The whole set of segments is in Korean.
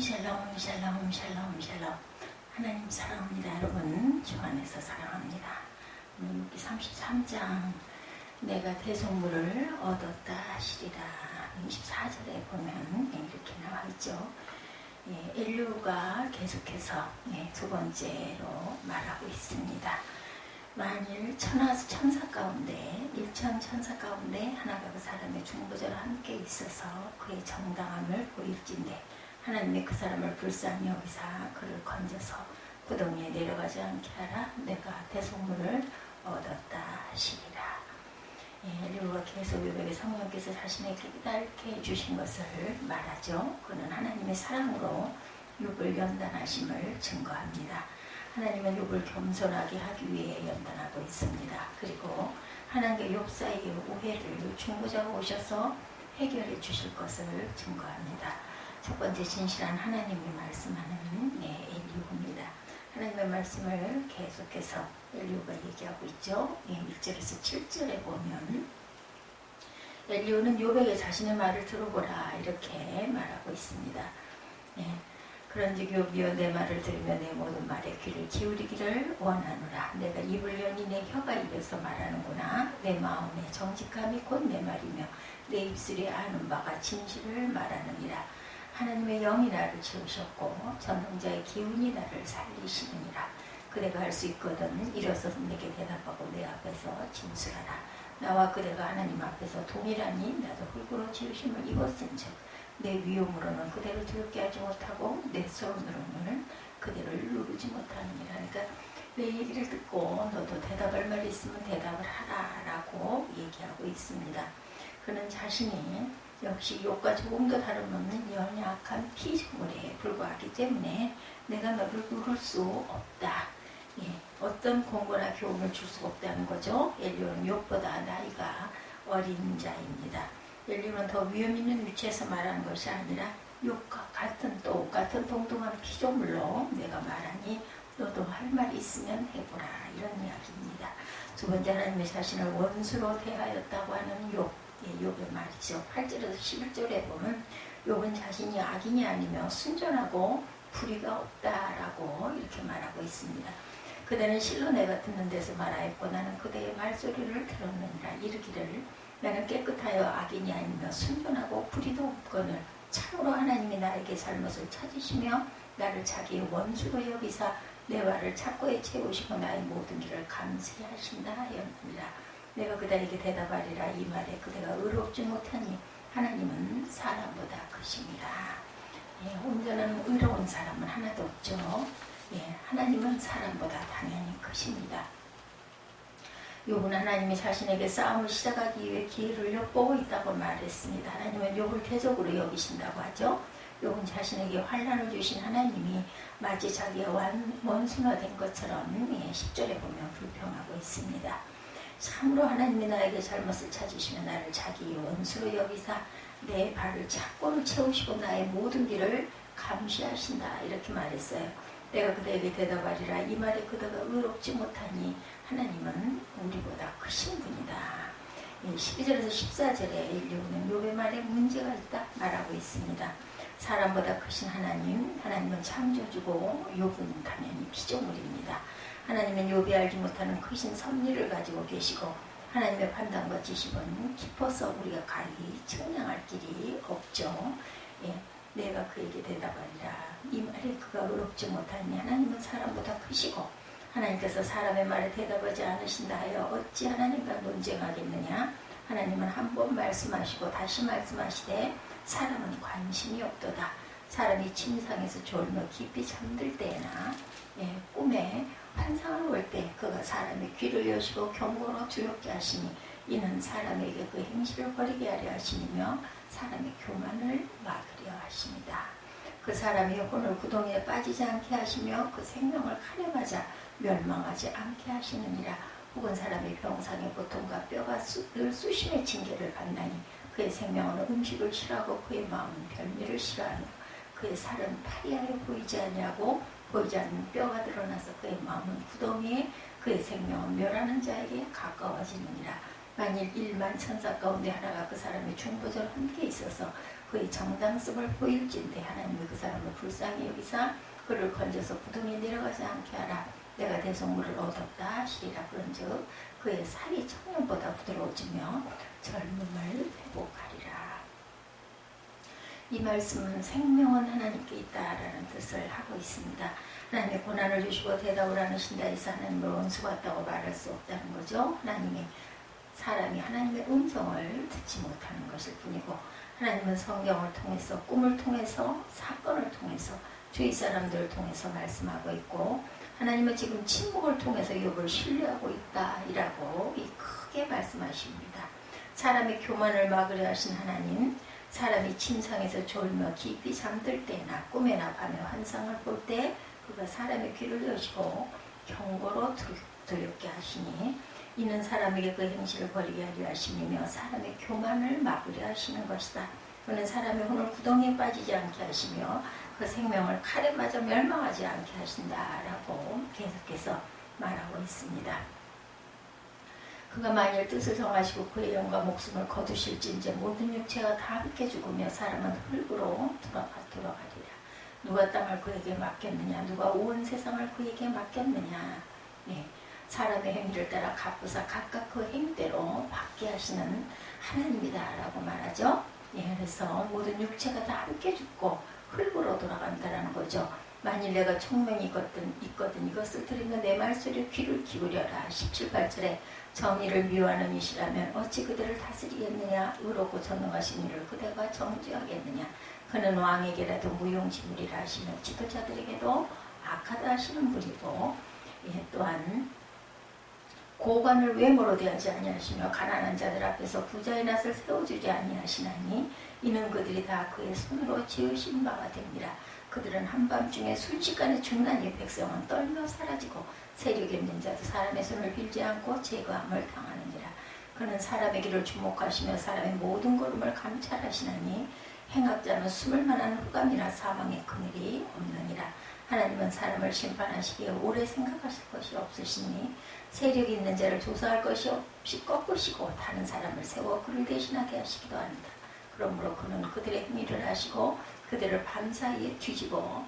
샬롬 샬롬 샬롬 샬롬. 하나님 사랑합니다. 여러분 주 안에서 사랑합니다. 민수기 33장 내가 대속물을 얻었다 하시리라. 24절에 보면 이렇게 나와 있죠. 엘리후가 계속해서 두 번째로 말하고 있습니다. 만일 천사 가운데 일천 천사 가운데 하나가 그 사람의 중보자로 함께 있어서 그의 정당함을 보일진대 하나님이 그 사람을 불쌍히 여기사 그를 건져서 구덩이에 내려가지 않게 하라. 내가 대속물을 얻었다 하시리라. 엘리후가 계속 요백의 성령께서 자신에게 깨닫게 해주신 것을 말하죠. 그는 하나님의 사랑으로 욥을 연단하심을 증거합니다. 하나님은 욥을 겸손하게 하기 위해 연단하고 있습니다. 그리고 하나님과 욥 사이의 오해를 중보자가 오셔서 해결해 주실 것을 증거합니다. 첫 번째 진실한 하나님이 말씀하는 엘리후입니다. 하나님의 말씀을 계속해서 엘리후가 얘기하고 있죠. 1절에서 7절에 보면 엘리후는 욥에게 자신의 말을 들어보라 이렇게 말하고 있습니다. 그런즉 욥이여 내 말을 들으며 내 모든 말에 귀를 기울이기를 원하노라. 내가 입을 여니 내 혀가 입에서 말하는구나. 내 마음의 정직함이 곧 내 말이며 내 입술이 아는 바가 진실을 말하느니라. 하나님의 영이 나를 채우셨고 전능자의 기운이 나를 살리시느니라. 그대가 할 수 있거든 일어서서 내게 대답하고 내 앞에서 진술하라. 나와 그대가 하나님 앞에서 동일하니 나도 흙으로 지으심을 입었은즉 내 위험으로는 그대를 두렵게 하지 못하고 내 손으로는 그대를 누르지 못하느니라. 그러니까 내 얘기를 듣고 너도 대답할 말이 있으면 대답을 하라 라고 얘기하고 있습니다. 그는 자신이 역시 욥과 조금도 다름없는 연약한 피조물에 불과하기 때문에 내가 너를 누를 수 없다. 어떤 공고나 교훈을 줄 수가 없다는 거죠. 엘리후는 욥보다 나이가 어린 자입니다. 엘리후는 더 위험 있는 위치에서 말하는 것이 아니라 욥과 같은 똑같은 동등한 피조물로 내가 말하니 너도 할 말이 있으면 해보라 이런 이야기입니다. 두 번째 하나님의 자신을 원수로 대하였다고 하는 욥의 말이죠. 8절에서 11절에 보면 욥은 자신이 악인이 아니며 순전하고 불의가 없다라고 이렇게 말하고 있습니다. 그대는 실로 내가 듣는 데서 말하였고 나는 그대의 말소리를 들었느니라. 이르기를 나는 깨끗하여 악인이 아니며 순전하고 불의도 없거늘 참으로 하나님이 나에게 잘못을 찾으시며 나를 자기의 원수로 여기사 내 말을 착고에 채우시고 나의 모든 길을 감사히 하신다 하였느니라. 내가 그대에게 대답하리라. 이 말에 그대가 의롭지 못하니 하나님은 사람보다 크심이라. 온전한 의로운 사람은 하나도 없죠. 하나님은 사람보다 당연히 크십니다. 욥은 하나님이 자신에게 싸움을 시작하기 위해 기회를 엿보고 있다고 말했습니다. 하나님은 욥을 대적으로 여기신다고 하죠. 욥은 자신에게 환난을 주신 하나님이 마치 자기의 원수가 된 것처럼 10절에 보면 불평하고 있습니다. 참으로 하나님이 나에게 잘못을 찾으시면 나를 자기의 원수로 여기사 내 발을 착고로 채우시고 나의 모든 길을 감시하신다 이렇게 말했어요. 내가 그대에게 대답하리라. 이 말에 그대가 의롭지 못하니 하나님은 우리보다 크신 분이다. 12절에서 14절에 엘리후는 욥의 말에 문제가 있다 말하고 있습니다. 사람보다 크신 하나님은 창조주고 욥은 당연히 피조물입니다. 하나님은 욥이 알지 못하는 크신 섭리를 가지고 계시고 하나님의 판단과 지식은 깊어서 우리가 가히 측량할 길이 없죠. 내가 그에게 대답하리라. 이 말에 그가 의롭지 못하니 하나님은 사람보다 크시고 하나님께서 사람의 말에 대답하지 않으신다 하여 어찌 하나님과 논쟁하겠느냐. 하나님은 한 번 말씀하시고 다시 말씀하시되 사람은 관심이 없도다. 사람이 침상에서 졸며 깊이 잠들 때나 꿈에 환상을 볼 때 그가 사람의 귀를 여시고 경고로 두렵게 하시니 이는 사람에게 그 행실을 버리게 하려 하시며 사람의 교만을 막으려 하십니다. 그 사람이 혼을 구덩이에 빠지지 않게 하시며 그 생명을 칼에 맞아 멸망하지 않게 하시느니라. 혹은 사람의 병상의 고통과 뼈가 늘 수심의 징계를 받나니 그의 생명은 음식을 싫어하고 그의 마음은 별미를 싫어하며 그의 살은 파리하여 보이지 아니하고 보이지 않는 뼈가 드러나서 그의 마음은 구덩이에 그의 생명은 멸하는 자에게 가까워지느니라. 만일 1만 천사 가운데 하나가 그 사람의 중보자로 함께 있어서 그의 정당성을 보일진대 하나님이 그 사람을 불쌍히 여기사 그를 건져서 구덩이에 내려가지 않게 하라. 내가 대속물을 얻었다 하시리라. 그런즉 그의 살이 청년보다 부드러워지며 젊음을 회복하리라. 이 말씀은 생명은 하나님께 있다라는 뜻을 하고 있습니다. 하나님의 고난을 주시고 대답을 안 하신다 해서 하나님을 원수 같다고 말할 수 없다는 거죠. 사람이 하나님의 음성을 듣지 못하는 것일 뿐이고, 하나님은 성경을 통해서, 꿈을 통해서, 사건을 통해서, 주위 사람들을 통해서 말씀하고 있고, 하나님은 지금 침묵을 통해서 욥을 신뢰하고 있다 이라고 크게 말씀하십니다. 사람의 교만을 막으려 하신 하나님, 사람이 침상에서 졸며 깊이 잠들 때나 꿈에나 밤에 환상을 볼 때 그가 사람의 귀를 여시고 경고로 두렵게 하시니 이는 사람에게 그 행실을 버리게 하려 하심이며 사람의 교만을 막으려 하시는 것이다. 그는 사람의 혼을 구덩이에 빠지지 않게 하시며 그 생명을 칼에 맞아 멸망하지 않게 하신다라고 계속해서 말하고 있습니다. 그가 만일 뜻을 정하시고 그의 영과 목숨을 거두실진저 모든 육체가 다 함께 죽으며 사람은 흙으로 돌아가리라. 누가 땅을 그에게 맡겼느냐, 누가 온 세상을 그에게 맡겼느냐. 네. 사람의 행위를 따라 갚으사 각각 그 행위대로 받게 하시는 하나님이다라고 말하죠. 예, 그래서 모든 육체가 다 함께 죽고 흙으로 돌아간다라는 거죠. 만일 내가 총명이 있거든 이것을 들으면 내 말소리에 귀를 기울여라. 17, 8절에 정의를 미워하는 이시라면 어찌 그들을 다스리겠느냐. 의롭고 전능하신 이를 그대가 정죄하겠느냐. 그는 왕에게라도 무용지물이라 하시며 지도자들에게도 악하다 하시는 분이고, 예, 또한 고관을 외모로 대하지 아니하시며 가난한 자들 앞에서 부자의 낯을 세워주지 아니하시나니 이는 그들이 다 그의 손으로 지으신 바가 됩니다. 그들은 한밤중에 순식간에 죽나니 백성은 떨며 사라지고 세력 있는 자도 사람의 손을 빌지 않고 제거함을 당하느니라. 그는 사람의 길을 주목하시며 사람의 모든 걸음을 감찰하시나니 행악자는 숨을 만한 흑암이나 사망의 그늘이 없느니라. 하나님은 사람을 심판하시기에 오래 생각하실 것이 없으시니 세력이 있는 자를 조사할 것이 없이 꺾으시고 다른 사람을 세워 그를 대신하게 하시기도 합니다. 그러므로 그는 그들의 행위를 하시고 그들을 밤사이에 뒤집어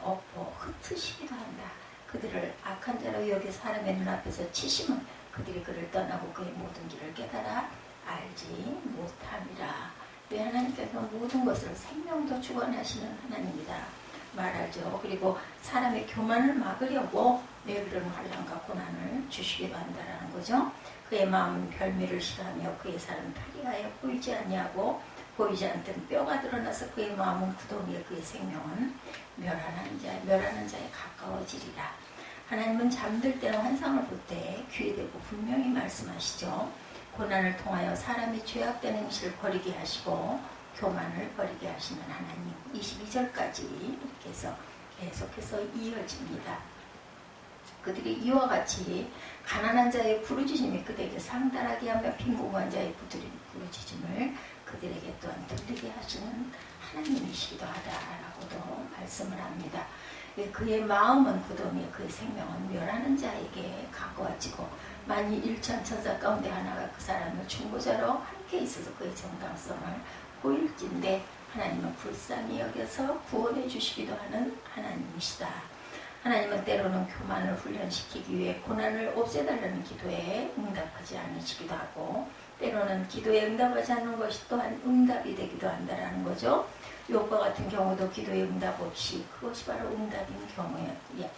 엎어 흩으시기도 한다. 그들을 악한 자로 여겨 사람의 눈앞에서 치심은 그들이 그를 떠나고 그의 모든 길을 깨달아 알지 못함이라. 왜 하나님께서 모든 것을 생명도 주관하시는 하나님이다 말하죠. 그리고 사람의 교만을 막으려고 내르는 환난과 고난을 주시기도 한다라는 거죠. 그의 마음은 별미를 싫어하며 그의 살은 파리하여 보이지 아니하고 보이지 않던 뼈가 드러나서 그의 마음은 구덩이에 그의 생명은 멸하는 자에 가까워지리라. 하나님은 잠들 때나 환상을 볼 때 귀에 대고 분명히 말씀하시죠. 고난을 통하여 사람이 죄악된 행실을 버리게 하시고 교만을 버리게 하시는 하나님. 22절까지 이렇게 해서 계속해서 이어집니다. 그들이 이와 같이 가난한 자의 부르짖음이 그들에게 상달하게 하며 빈곤한 자의 부르짖음을 그들에게 또한 들리게 하시는 하나님이시기도 하다라고도 말씀을 합니다. 그의 마음은 구덩이에 그의 생명은 멸하는 자에게 가까워지고 만일 일천천사 가운데 하나가 그 사람을 중보자로 함께 있어서 그의 정당성을 보일진데 하나님은 불쌍히 여겨서 구원해 주시기도 하는 하나님이시다. 하나님은 때로는 교만을 훈련시키기 위해 고난을 없애달라는 기도에 응답하지 않으시기도 하고 때로는 기도에 응답하지 않는 것이 또한 응답이 되기도 한다는 거죠. 욥과 같은 경우도 기도에 응답 없이 그것이 바로 응답인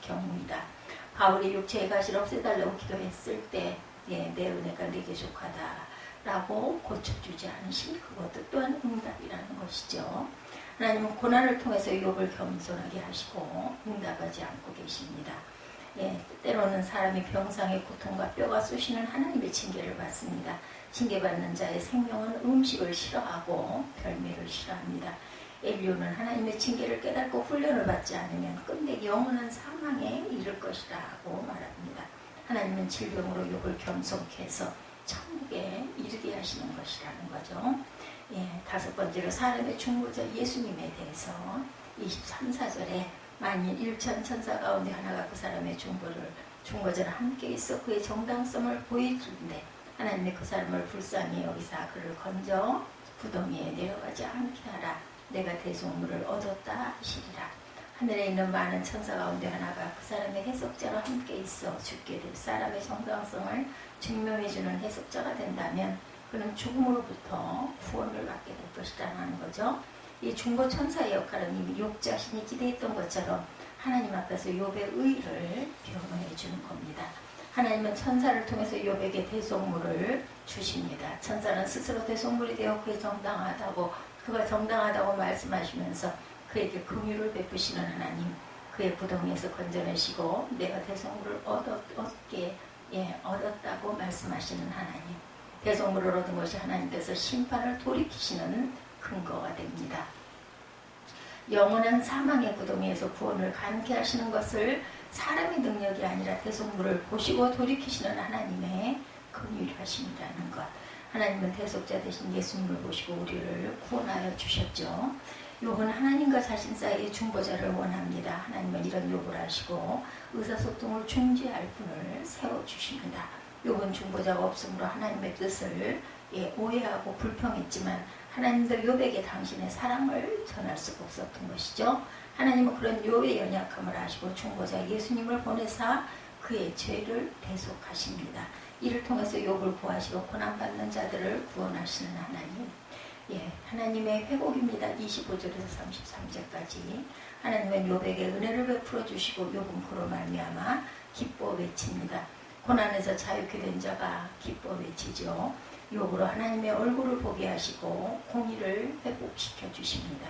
경우이다. 바울이 육체의 가시를 없애달라고 기도했을 때 내 은혜가 내게 족하다 라고 고쳐주지 않으신 그것도 또한 응답이라는 것이죠. 하나님은 고난을 통해서 욥을 겸손하게 하시고 응답하지 않고 계십니다. 때로는 사람이 병상의 고통과 뼈가 쑤시는 하나님의 징계를 받습니다. 징계받는 자의 생명은 음식을 싫어하고 별미를 싫어합니다. 엘리야는 하나님의 징계를 깨닫고 훈련을 받지 않으면 끝내 영원한 사망에 이를 것이라고 말합니다. 하나님은 질병으로 욥을 겸손케 해서 천국에 이르게 하시는 것이라는 거죠. 다섯 번째로 사람의 중보자 예수님에 대해서 23, 4절에 만일 일천천사 가운데 하나가 그 사람의 중보자를 함께 있어 그의 정당성을 보여주는데 하나님이 그 사람을 불쌍히 여기사 그를 건져 구덩이에 내려가지 않게 하라. 내가 대속물을 얻었다 하시리라. 하늘에 있는 많은 천사 가운데 하나가 그 사람의 해석자로 함께 있어 죽게 될 사람의 정당성을 증명해주는 해석자가 된다면 그는 죽음으로부터 구원을 받게 될 것이라는 거죠. 이 중보 천사의 역할은 이미 욥 자신이 기대했던 것처럼 하나님 앞에서 욥의 의를 변호해 주는 겁니다. 하나님은 천사를 통해서 욥에게 대속물을 주십니다. 천사는 스스로 대속물이 되어 그가 정당하다고 말씀하시면서 그에게 긍휼을 베푸시는 하나님, 그의 구덩이에서 건져내시고 내가 대속물을 얻었다고 말씀하시는 하나님, 대속물을 얻은 것이 하나님께서 심판을 돌이키시는 근거가 됩니다. 영원한 사망의 구덩이에서 구원을 가능케 하시는 것을 사람의 능력이 아니라 대속물을 보시고 돌이키시는 하나님의 긍휼하심이라는 것. 하나님은 대속자 되신 예수님을 보시고 우리를 구원하여 주셨죠. 욥은 하나님과 자신 사이의 중보자를 원합니다. 하나님은 이런 욥을 하시고 의사소통을 중지할 분을 세워주십니다. 욥은 중보자가 없으므로 하나님의 뜻을 오해하고 불평했지만 하나님도 욥에게 당신의 사랑을 전할 수가 없었던 것이죠. 하나님은 그런 욥의 연약함을 아시고 중보자 예수님을 보내사 그의 죄를 대속하십니다. 이를 통해서 욥을 구하시고 고난받는 자들을 구원하시는 하나님. 하나님의 회복입니다. 25절에서 33절까지 하나님은 욥에게 은혜를 베풀어 주시고 욥은 그로 말미암아 기뻐 외칩니다. 고난에서 자유케 된 자가 기뻐 외치죠. 욥으로 하나님의 얼굴을 보게 하시고 공의를 회복시켜 주십니다.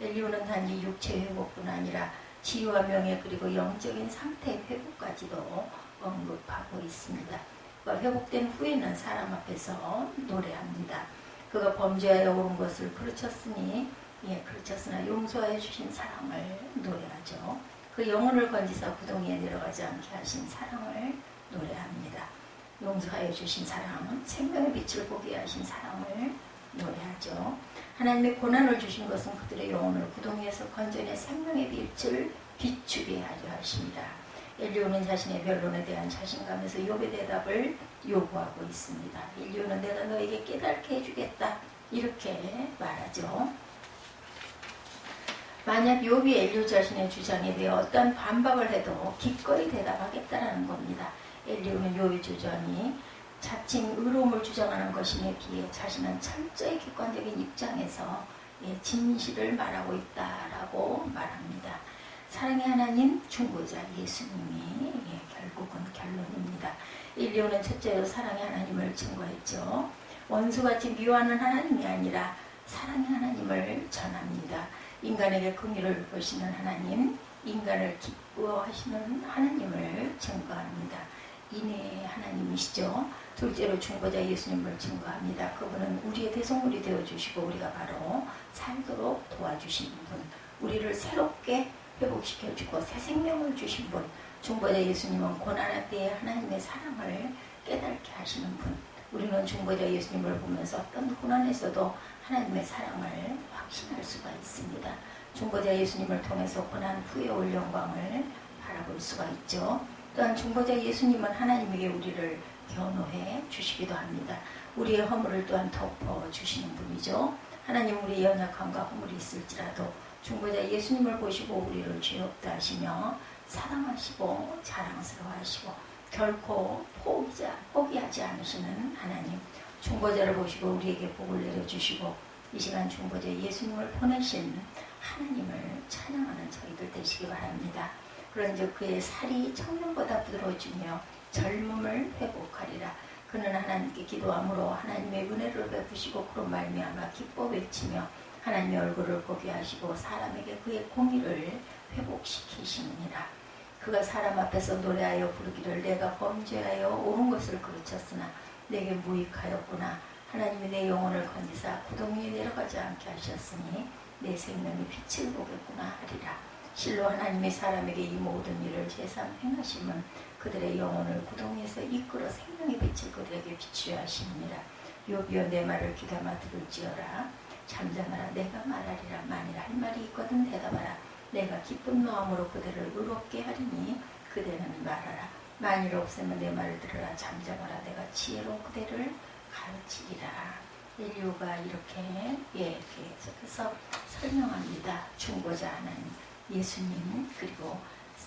엘리후는 단지 육체 회복뿐 아니라 지위와 명예 그리고 영적인 상태의 회복까지도 언급하고 있습니다. 그가 회복된 후에는 사람 앞에서 노래합니다. 그가 범죄하여 옳은 것을 그르쳤으나 용서하여 주신 사랑을 노래하죠. 그 영혼을 건지사 구덩이에 내려가지 않게 하신 사랑을 노래합니다. 용서하여 주신 사랑, 생명의 빛을 보게 하신 사랑을 노래하죠. 하나님의 고난을 주신 것은 그들의 영혼을 구덩이에서 건져내 생명의 빛을 비추게 하려 하십니다. 엘리후는 자신의 변론에 대한 자신감에서 욥의 대답을 요구하고 있습니다. 엘리후는 내가 너에게 깨닫게 해주겠다 이렇게 말하죠. 만약 욥이 엘리후 자신의 주장에 대해 어떤 반박을 해도 기꺼이 대답하겠다라는 겁니다. 엘리후는 욥의 주장이 자칭 의로움을 주장하는 것임에 비해 자신은 철저히 객관적인 입장에서 진실을 말하고 있다라고 말합니다. 사랑의 하나님, 중보자 예수님이 결국은 결론입니다. 엘리후는 첫째로 사랑의 하나님을 증거했죠. 원수같이 미워하는 하나님이 아니라 사랑의 하나님을 전합니다. 인간에게 긍휼을 보시는 하나님, 인간을 기뻐하시는 하나님을 증거합니다. 인애의 하나님이시죠. 둘째로 중보자 예수님을 증거합니다. 그분은 우리의 대속물이 되어주시고 우리가 바로 살도록 도와주시는 분, 우리를 새롭게 회복시켜주고 새 생명을 주신 분, 중보자 예수님은 고난할 때에 하나님의 사랑을 깨닫게 하시는 분. 우리는 중보자 예수님을 보면서 어떤 고난에서도 하나님의 사랑을 확신할 수가 있습니다. 중보자 예수님을 통해서 고난 후에 올 영광을 바라볼 수가 있죠. 또한 중보자 예수님은 하나님에게 우리를 변호해 주시기도 합니다. 우리의 허물을 또한 덮어주시는 분이죠. 하나님 우리의 연약함과 허물이 있을지라도 중보자 예수님을 보시고 우리를 죄 없다 하시며 사랑하시고 자랑스러워하시고 결코 포기하지 않으시는 하나님, 중보자를 보시고 우리에게 복을 내려주시고 이 시간 중보자 예수님을 보내신 하나님을 찬양하는 저희들 되시기 바랍니다. 그런즉 그의 살이 청년보다 부드러워지며 젊음을 회복하리라. 그는 하나님께 기도함으로 하나님의 은혜를 베푸시고 그로 말미암아 기뻐 외치며 하나님의 얼굴을 보게 하시고 사람에게 그의 공의를 회복시키시느니라. 그가 사람 앞에서 노래하여 부르기를 내가 범죄하여 옳은 것을 그르쳤으나 내게 무익하였구나. 하나님이 내 영혼을 건지사 구덩이에 내려가지 않게 하셨으니 내 생명의 빛을 보겠구나 하리라. 실로 하나님이 사람에게 이 모든 일을 제삼 행하심은 그들의 영혼을 구덩이에서 이끌어 생명의 빛을 그들에게 비추어 하시느니라. 욥이여 내 말을 귀담아 들을지어라. 잠잠하라. 내가 말하리라. 만일 할 말이 있거든 대답하라. 내가 기쁜 마음으로 그들을 의롭게 하리니 그대는 말하라. 만일 없으면 내 말을 들으라. 잠잠하라. 내가 지혜로 그대를 가르치리라. 엘리오가 이렇게 계속해서 설명합니다. 중보자 하나님, 예수님, 그리고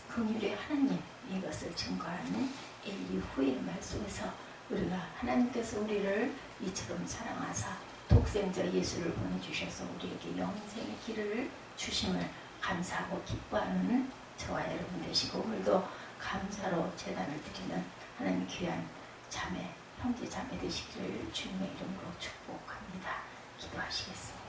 긍휼의 하나님, 이것을 증거하는 엘리후의 말 속에서 우리가 하나님께서 우리를 이처럼 사랑하사 독생자 예수를 보내주셔서 우리에게 영생의 길을 주심을 감사하고 기뻐하는 저와 여러분 되시고, 오늘도 감사로 제단을 드리는 하나님 귀한 자매, 형제 자매 되시기를 주님의 이름으로 축복합니다. 기도하시겠습니다.